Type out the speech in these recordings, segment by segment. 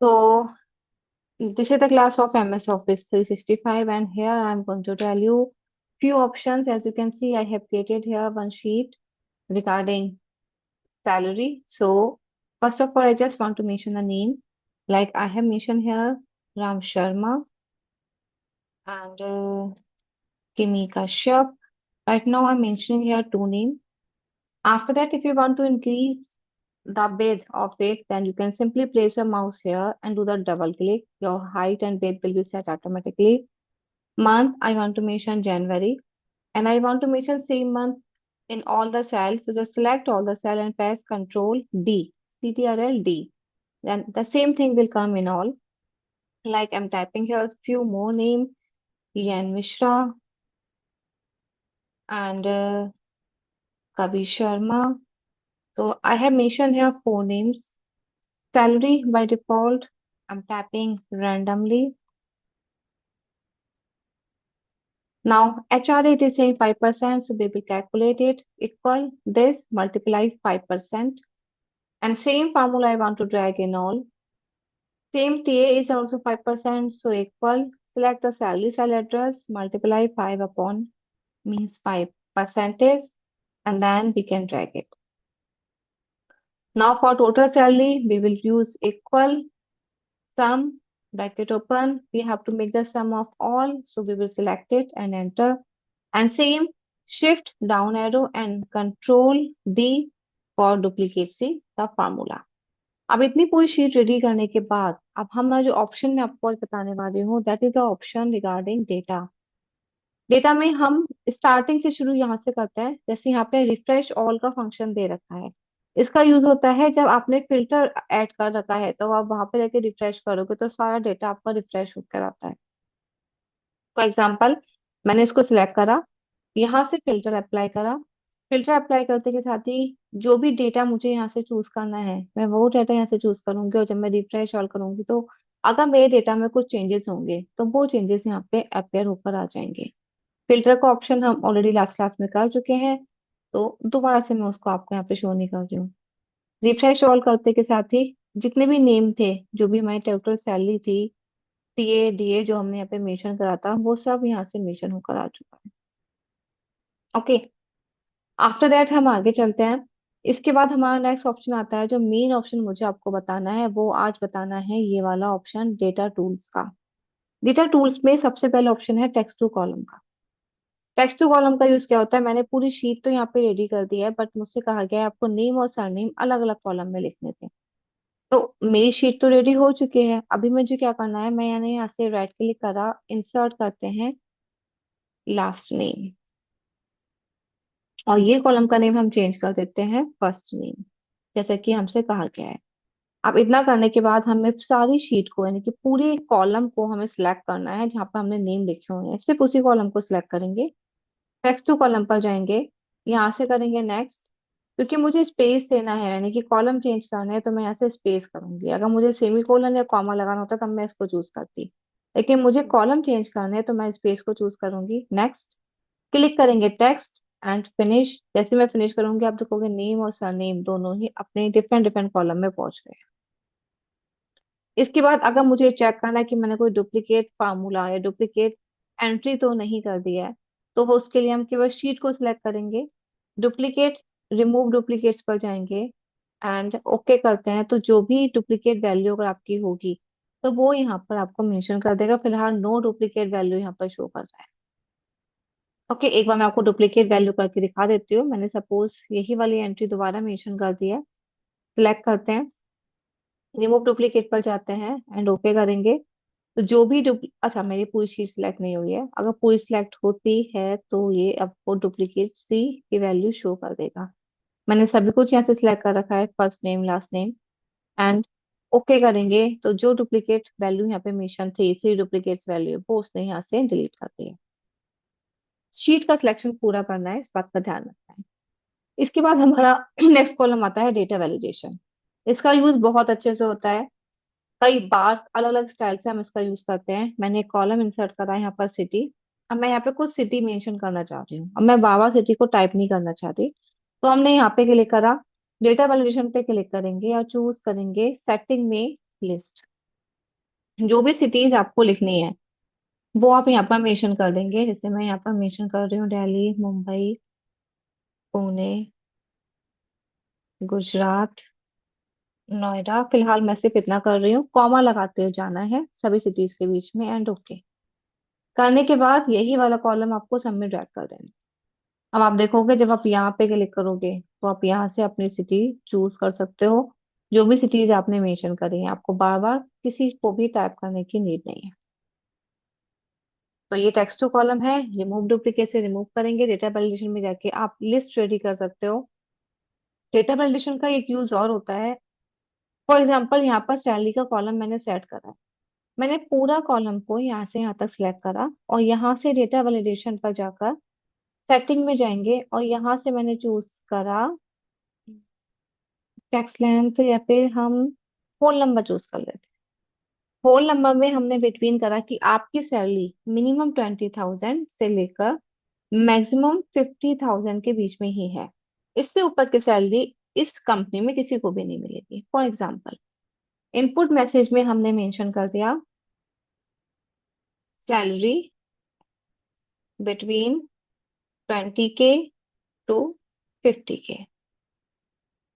So, this is the class of MS Office 365, and here I'm going to tell you few options. As you can see, I have created here one sheet regarding salary. So, first of all, I just want to mention the name. Like I have mentioned here, Ram Sharma and Kimi Kashyap. Right now, I'm mentioning here two names. After that, if you want to increase the width of it, then you can simply place your mouse here and do the double click. Your height and width will be set automatically. Month, I want to mention January, and I want to mention same month in all the cells. So just select all the cell and press Control D, Ctrl D. Then the same thing will come in all. Like I'm typing here a few more name, Yan Mishra and Kavi Sharma. So I have mentioned here four names. Salary by default, I'm tapping randomly. Now HR it is saying 5%, so we will calculate it equal this multiply 5%. And same formula I want to drag in all. Same TA is also 5%, so equal. Select the salary cell address, multiply 5 upon means 5 percentage, and then we can drag it. Now for total salary, we will use equal sum bracket open. We have to make the sum of all, so we will select it and enter. And same shift down arrow and control D for duplicate see the formula. अब इतनी पूरी sheet ready करने के बाद अब हमारा जो option मैं आपको आज बताने वाली हूँ that is the option regarding data. Data में हम स्टार्टिंग से शुरू यहाँ से करते हैं। जैसे यहाँ पे रिफ्रेश ऑल का फंक्शन दे रखा है, इसका यूज होता है जब आपने फिल्टर ऐड कर रखा है तो आप वहां पे जाके रिफ्रेश करोगे तो सारा डेटा आपका रिफ्रेश होकर आता है। फॉर एग्जाम्पल मैंने इसको सिलेक्ट करा, यहाँ से फिल्टर अप्लाई करा। फिल्टर अप्लाई करते के साथ ही जो भी डेटा मुझे यहाँ से चूज करना है मैं वो डेटा यहाँ से चूज करूंगी, और जब मैं रिफ्रेश ऑल करूंगी तो अगर मेरे डेटा में कुछ चेंजेस होंगे तो वो चेंजेस यहाँ पे अपेयर होकर आ जाएंगे। फिल्टर का ऑप्शन हम ऑलरेडी लास्ट क्लास में कर चुके हैं, तो दोबारा से मैं उसको आपको यहाँ पे शो नहीं कर रही हूँ। रिफ्रेश ऑल करते के साथ ही जितने भी नेम थे, जो भी हमारी टोटल सैलरी थी, टीए डीए जो हमने यहाँ पे मेंशन करा था, वो सब यहाँ से मेंशन होकर आ चुका है। ओके, आफ्टर दैट हम आगे चलते हैं। इसके बाद हमारा नेक्स्ट ऑप्शन आता है, जो मेन ऑप्शन मुझे आपको बताना है वो आज बताना है, ये वाला ऑप्शन डेटा टूल्स का। डेटा टूल्स में सबसे पहले ऑप्शन है टेक्स्ट टू कॉलम का। टेक्स्ट टू कॉलम का यूज क्या होता है, मैंने पूरी शीट तो यहाँ पे रेडी कर दी है, बट मुझसे कहा गया है आपको नेम और सरनेम अलग अलग कॉलम में लिखने थे। तो मेरी शीट तो रेडी हो चुकी है, अभी मुझे क्या करना है, मैं यानी यहाँ से राइट क्लिक करा, इंसर्ट करते हैं लास्ट नेम, और ये कॉलम का नेम हम चेंज कर देते हैं फर्स्ट नेम, जैसा कि हमसे कहा गया है। अब इतना करने के बाद हमें सारी शीट को यानी कि पूरे कॉलम को हमें सिलेक्ट करना है जहाँ पर हमने नेम लिखे हुए हैं, सिर्फ उसी कॉलम को सिलेक्ट करेंगे। टेक्स्ट टू कॉलम पर जाएंगे, यहाँ से करेंगे नेक्स्ट। क्योंकि मुझे स्पेस देना है यानी कि कॉलम चेंज करना है, तो मैं यहाँ से स्पेस करूंगी। अगर मुझे सेमी कोलन या कॉमा लगाना होता तब मैं इसको चूज करती, लेकिन मुझे कॉलम चेंज करना है तो मैं स्पेस को चूज करूंगी। नेक्स्ट क्लिक करेंगे टेक्स्ट एंड फिनिश। जैसे मैं फिनिश करूंगी आप देखोगे नेम और सरनेम दोनों ही अपने डिफरेंट डिफरेंट कॉलम में पहुंच गए। इसके बाद अगर मुझे चेक करना है कि मैंने कोई डुप्लीकेट फार्मूला या डुप्लीकेट एंट्री तो नहीं कर दिया है, तो वो उसके लिए हम केवल शीट को सिलेक्ट करेंगे, डुप्लीकेट रिमूव डुप्लीकेट्स पर जाएंगे एंड ओके करते हैं। तो जो भी डुप्लीकेट वैल्यू अगर आपकी होगी तो वो यहाँ पर आपको मेंशन कर देगा। फिलहाल नो डुप्लीकेट वैल्यू यहाँ पर शो कर रहा है। ओके, एक बार मैं आपको डुप्लीकेट वैल्यू करके दिखा देती हूँ। मैंने सपोज यही वाली एंट्री दोबारा मेंशन कर दी है। सिलेक्ट करते हैं, रिमूव डुप्लीकेट पर जाते हैं एंड ओके करेंगे। तो जो भी अच्छा मेरी पूरी शीट सिलेक्ट नहीं हुई है, अगर पूरी सिलेक्ट होती है तो ये आपको डुप्लीकेट सी की वैल्यू शो कर देगा। मैंने सभी कुछ यहाँ से सिलेक्ट कर रखा है, first name last name and okay करेंगे। तो जो डुप्लीकेट वैल्यू यहाँ पे मेंशन थी, थ्री डुप्लीकेट वैल्यू, वो उसने यहाँ से डिलीट कर दिया। शीट का सिलेक्शन पूरा करना है, इस बात का ध्यान रखना है। इसके बाद हमारा नेक्स्ट कॉलम आता है डेटा वैलिडेशन। इसका यूज बहुत अच्छे से होता है, कई बार अलग अलग स्टाइल से हम इसका यूज करते हैं। मैंने एक कॉलम इंसर्ट करा है यहाँ पर सिटी। अब मैं यहाँ पे कुछ सिटी मेंशन करना चाह रही हूँ, अब मैं बाबा सिटी को टाइप नहीं करना चाहती, तो हमने यहाँ पे क्लिक करा, डेटा वैलिडेशन पे क्लिक करेंगे और चूज करेंगे सेटिंग में लिस्ट। जो भी सिटीज आपको लिखनी है वो आप यहाँ पर मेंशन कर देंगे। जैसे मैं यहाँ पर मेंशन कर रही हूँ दिल्ली, मुंबई, पुणे, गुजरात, नोएडा। फिलहाल मैं सिर्फ इतना कर रही हूँ, कॉमा लगाते हुए जाना है सभी सिटीज के बीच में, एंड ओके करने के बाद यही वाला कॉलम आपको सबमिट ड्रैग कर देना। अब आप देखोगे जब आप यहाँ पे क्लिक करोगे तो आप यहाँ से अपनी सिटी चूज कर सकते हो। जो भी सिटीज आपने मेंशन करी है, आपको बार बार किसी को भी टाइप करने की नीड नहीं है। तो ये टेक्स्ट टू कॉलम है। रिमूव डुप्लीकेट से रिमूव करेंगे। डेटा वैलिडेशन में जाके आप लिस्ट रेडी कर सकते हो। डेटा वैलिडेशन का एक यूज और होता है। फॉर एग्जाम्पल यहाँ पर सैलरी का कॉलम मैंने सेट करा है। मैंने पूरा कॉलम को यहाँ से यहाँ तक सिलेक्ट करा और यहाँ से डेटा वैलिडेशन पर जाकर सेटिंग में जाएंगे और यहाँ से मैंने चूज करा टेक्स्ट लेंथ, या फिर हम होल नंबर चूज कर लेते हैं। होल नंबर में हमने बिटवीन करा कि आपकी सैलरी मिनिमम 20,000 से लेकर मैक्सिमम 50,000 के बीच में ही है। इससे ऊपर की सैलरी इस कंपनी में किसी को भी नहीं मिलेगी। फॉर एग्जाम्पल इनपुट मैसेज में हमने मेंशन कर दिया salary between 20K to 50K।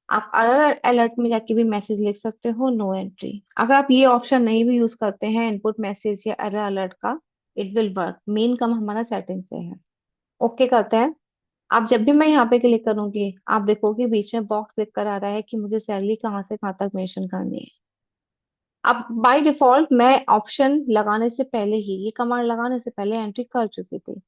आप अलर्ट अलर्ट में जाके भी मैसेज लिख सकते हो, नो एंट्री। अगर आप ये ऑप्शन नहीं भी यूज करते हैं इनपुट मैसेज या एरर अलर्ट का, इट विल वर्क। मेन काम हमारा सेटिंग से है। ओके करते हैं। आप जब भी मैं यहाँ पे क्लिक करूंगी आप देखोगे बीच में बॉक्स लिख कर आ रहा है कि मुझे सैलरी कहाँ से कहाँ तक मेंशन करनी है। अब बाय डिफॉल्ट मैं ऑप्शन लगाने से पहले ही, ये कमांड लगाने से पहले एंट्री कर चुकी थी।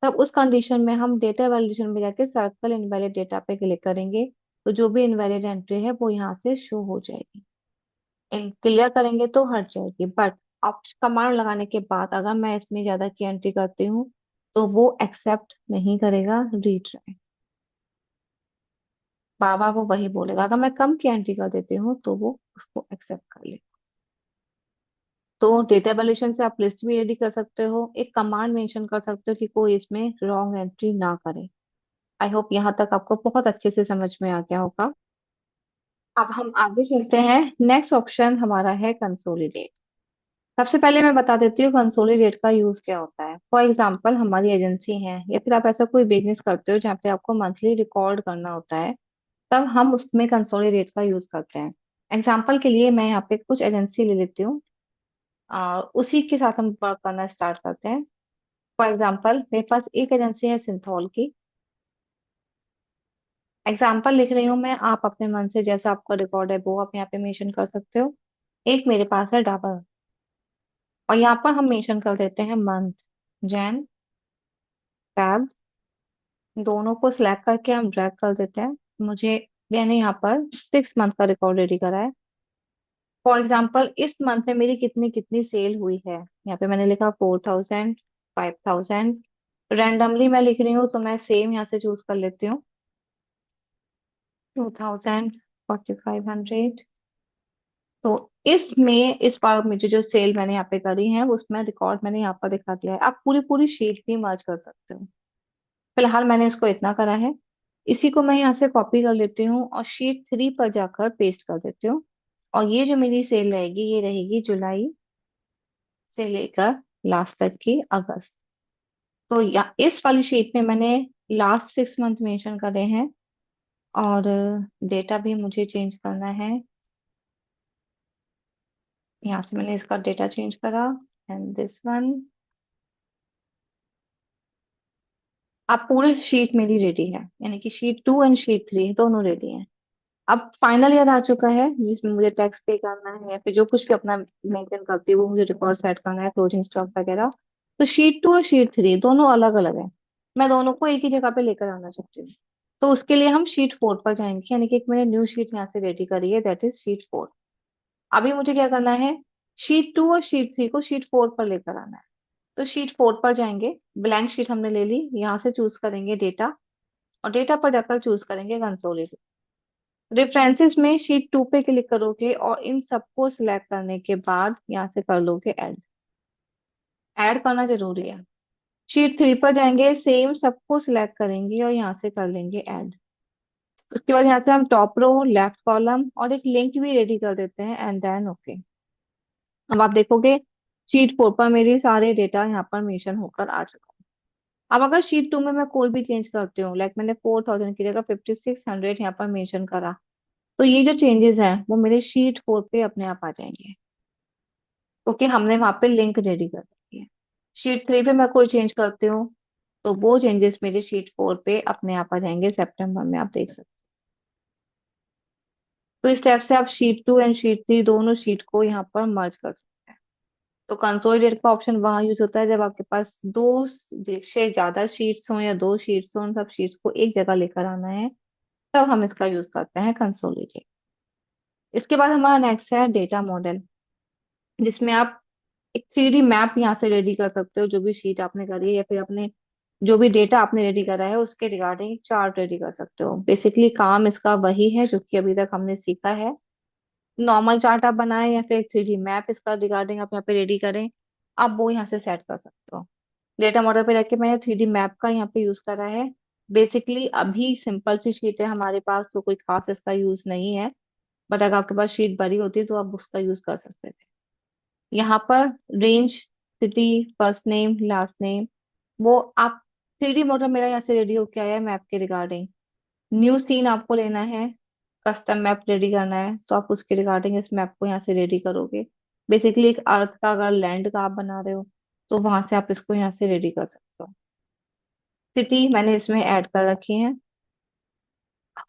तब उस कंडीशन में हम डेटा वैलिडेशन में जाके सर्कल इनवैलिड डेटा पे क्लिक करेंगे तो जो भी इनवैलिड एंट्री है वो यहाँ से शो हो जाएगी। इन क्लियर करेंगे तो हट जाएगी। बट आप कमांड लगाने के बाद अगर मैं इसमें ज्यादा की एंट्री करती हूँ तो वो एक्सेप्ट नहीं करेगा रीट्राई। बार बार वो वही बोलेगा। अगर मैं कम की एंट्री कर देती हूँ तो वो उसको एक्सेप्ट कर ले। तो डेटा वैलिडेशन से आप लिस्ट भी रेडी कर सकते हो, एक कमांड मेंशन कर सकते हो कि कोई इसमें रॉन्ग एंट्री ना करे। आई होप यहाँ तक आपको बहुत अच्छे से समझ में आ गया होगा। अब हम आगे चलते हैं। नेक्स्ट ऑप्शन हमारा है कंसोलिडेट। सबसे पहले मैं बता देती हूँ कंसोलिडेट का यूज क्या होता है। फॉर एग्जांपल हमारी एजेंसी है या फिर आप ऐसा कोई बिजनेस करते हो जहाँ पे आपको मंथली रिकॉर्ड करना होता है, तब हम उसमें कंसोलिडेट का यूज करते हैं। एग्जाम्पल के लिए मैं यहाँ पे कुछ एजेंसी ले लेती हूँ और उसी के साथ हम वर्क करना स्टार्ट करते हैं। फॉर एग्जाम्पल मेरे पास एक एजेंसी है सिंथॉल की। एग्जाम्पल लिख रही हूँ मैं, आप अपने मन से जैसा आपका रिकॉर्ड है वो आप यहाँ पे मेंशन कर सकते हो। एक मेरे पास है डाबर, और यहाँ पर हम मेंशन कर देते हैं मंथ, जैन, फैब। दोनों को सिलेक्ट करके हम ड्रैग कर देते हैं। मुझे, मैंने यहाँ पर 6 मंथ का रिकॉर्ड रेडी करा है। फॉर एग्जाम्पल इस मंथ में मेरी कितनी कितनी सेल हुई है, यहाँ पे मैंने लिखा 4,000, 5,000। रैंडमली मैं लिख रही हूँ तो मैं सेम यहाँ से चूज कर लेती हूँ, 2,000, 4,500। तो इसमें इस बार मुझे जो सेल मैंने यहाँ पे करी है उसमें रिकॉर्ड मैंने यहाँ पर दिखा दिया है। आप पूरी पूरी शीट भी मर्ज कर सकते हो। फिलहाल मैंने इसको इतना करा है। इसी को मैं यहाँ से कॉपी कर लेती हूँ और शीट 3 पर जाकर पेस्ट कर देती हूँ। और ये जो मेरी सेल रहेगी ये रहेगी जुलाई से लेकर लास्ट तक की अगस्त। तो या इस वाली शीट में मैंने लास्ट 6 मंथ मेंशन करे हैं। और डेटा भी मुझे चेंज करना है। यहाँ से मैंने इसका डेटा चेंज करा, एंड दिस वन। अब पूरी शीट मेरी रेडी है, यानी कि शीट 2 एंड शीट 3 दोनों रेडी हैं। अब फाइनल ईयर आ चुका है जिसमें मुझे टैक्स पे करना है या फिर जो कुछ भी अपना मेंटेन करती है वो मुझे रिकॉर्ड सेट करना है, क्लोजिंग स्टॉक वगैरह। तो शीट 2 और शीट 3 दोनों अलग अलग है। मैं दोनों को एक ही जगह पे लेकर आना चाहती हूँ। तो उसके लिए हम शीट 4 पर जाएंगे, यानी कि एक मैंने न्यू शीट यहाँ से रेडी करी है, दैट इज शीट 4। अभी मुझे क्या करना है, शीट 2 और शीट 3 को शीट 4 पर लेकर आना है। तो शीट 4 पर जाएंगे, ब्लैंक शीट हमने ले ली, यहाँ से चूज करेंगे डेटा, और डेटा पर जाकर चूज करेंगे कंसोलिडेट। रेफरेंसेस में शीट 2 पे क्लिक करोगे और इन सबको सिलेक्ट करने के बाद यहाँ से कर लोगे ऐड। ऐड करना जरूरी है। शीट 3 पर जाएंगे, सेम सबको सिलेक्ट करेंगे और यहाँ से कर लेंगे ऐड। उसके बाद यहाँ से हम टॉप रो, लेफ्ट कॉलम और एक लिंक भी रेडी कर देते हैं, एंड देन ओके। अब आप देखोगे शीट 4 पर मेरी सारे डेटा यहाँ पर मेंशन होकर आ चुका है। अब अगर शीट 2 में मैं कोई भी चेंज करती हूँ, लाइक मैंने 4000 की जगह 5600 यहाँ पर मेंशन करा, तो ये जो चेंजेस हैं वो मेरे शीट 4 पे अपने आप आ जाएंगे, क्योंकि हमने वहां पे लिंक रेडी कर रखी है। शीट 3 पे मैं कोई चेंज करती हूँ, तो वो चेंजेस मेरे शीट 4 पे अपने आप आ जाएंगे सितंबर में, आप देख सकते हो। तो इस स्टेप से आप शीट 2 एंड शीट 3 दोनों शीट को यहाँ पर मर्ज कर सकते हैं। तो कंसोलिडेट का ऑप्शन वहां यूज होता है जब आपके पास दो से ज्यादा शीट्स हों या दो शीट्स हों, उन सब शीट्स को एक जगह लेकर आना है, तब हम इसका यूज करते हैं कंसोलिडेट। इसके बाद हमारा नेक्स्ट है डेटा मॉडल, जिसमें आप एक 3D मैप यहाँ से रेडी कर सकते हो, जो भी शीट आपने करी है या फिर अपने जो भी डेटा आपने रेडी करा है उसके रिगार्डिंग एक चार्ट रेडी कर सकते हो। बेसिकली काम इसका वही है जो कि अभी तक हमने सीखा है। नॉर्मल चार्ट आप बनाएं या फिर 3D मैप इसका रिगार्डिंग आप यहाँ पे रेडी करें, आप वो यहाँ से सेट कर सकते हो। डेटा मॉडल पे रख के मैंने 3D मैप का यहाँ पे यूज करा है। बेसिकली अभी सिंपल सी शीट है हमारे पास, तो कोई खास इसका यूज नहीं है, बट अगर आपके पास शीट बड़ी होती तो आप उसका यूज कर सकते थे। यहाँ पर range, city, first name, last name, वो आप 3D मॉडल मेरा यहाँ से रेडी होके आया है मैप के रिगार्डिंग। न्यू सीन आपको लेना है, कस्टम मैप रेडी करना है, तो आप उसके रिगार्डिंग इस मैप को यहाँ से रेडी करोगे। बेसिकली एक अर्थ का अगर लैंड का आप बना रहे हो, तो वहां से आप इसको यहाँ से रेडी कर सकते हो। सिटी मैंने इसमें ऐड कर रखी है।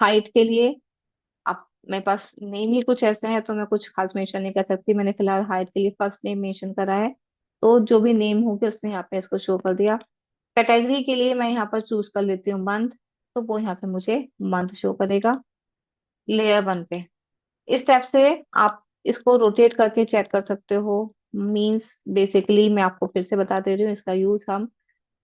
हाइट के लिए आप, मेरे पास नेम ही कुछ ऐसे हैं तो मैं कुछ खास मेंशन नहीं कर सकती, मैंने फिलहाल हाइट के लिए फर्स्ट नेम मेंशन करा है, तो जो भी नेम होगी उसने यहाँ पे इसको शो कर दिया। कैटेगरी के लिए मैं यहाँ पर चूज कर लेती हूँ मंथ, तो वो यहाँ पे मुझे मंथ शो करेगा लेयर 1 पे। इस स्टेप से आप इसको रोटेट करके चेक कर सकते हो। मींस बेसिकली मैं आपको फिर से बता दे रही हूँ, इसका यूज हम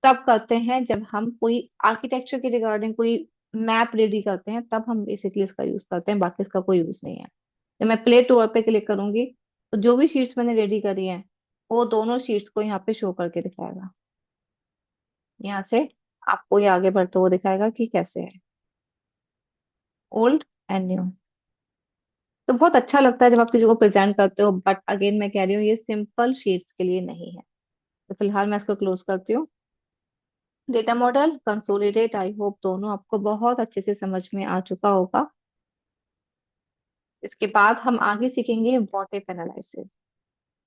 तब करते हैं जब हम कोई आर्किटेक्चर के रिगार्डिंग कोई मैप रेडी करते हैं, तब हम बेसिकली इसका यूज करते हैं, बाकी इसका कोई यूज नहीं है। जब मैं प्ले टूर पे क्लिक करूंगी, तो जो भी शीट्स मैंने रेडी करी हैं वो दोनों शीट्स को यहाँ पे शो करके दिखाएगा। यहाँ से आपको ये आगे बढ़ते हुए दिखाएगा कि कैसे है ओल्ड एंड न्यू। तो बहुत अच्छा लगता है जब आप किसी को प्रेजेंट करते हो, बट अगेन मैं कह रही हूँ ये सिंपल शीट्स के लिए नहीं है। तो फिलहाल मैं इसको क्लोज करती हूँ। Data model, consolidate, I hope दोनों आपको बहुत अच्छे से समझ में आ चुका होगा। इसके बाद हम आगे सीखेंगे व्हाट इफ एनालिसिस।